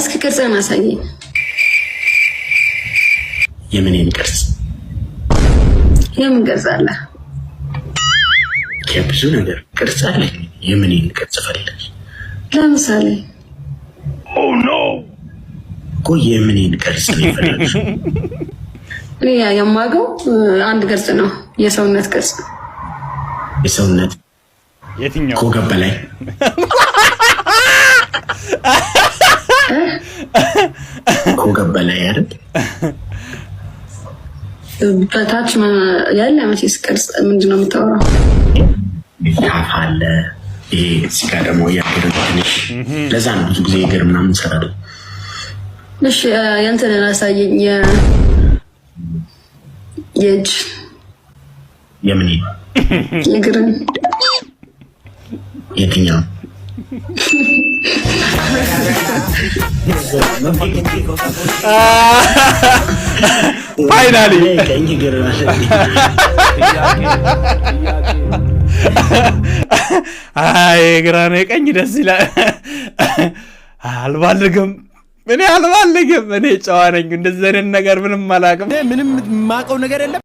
እስኪ ቅርጽህን አሳየኝ። የምንን ቅርጽ? የምን ቅርጽ አለ? የብዙ ነገር ቅርጽ አለ። የምንን ቅርጽ ፈልገሽ? ለምሳሌ ኦ ኖ እኮ የምንን ቅርጽ ነው የፈለግሽ? እኔ የማውቀው አንድ ቅርጽ ነው፣ የሰውነት ቅርጽ። የሰውነት የትኛው? ከወገብ በላይ ከወገብ በላይ አይደል? በታች ያለ መቼስ ቅርጽ ምንድነው የምታወራው? ያፍ አለ። ይሄ እዚህ ጋር ደግሞ የእግር ትንሽ ለዛ ነው ብዙ ጊዜ እግር ምናምን እንሰራለን። እሺ ያንተን አሳየኝ። የእጅ የምን የእግርን የትኛው? ፋይናሊ ቀኝ እግር አይ ግራ ነው የቀኝ ደስ ይላል። አልባልግም እኔ ጨዋ ነኝ። እንደዚህ አይነት ነገር ምንም አላውቅም። ምንም የማውቀው ነገር የለም።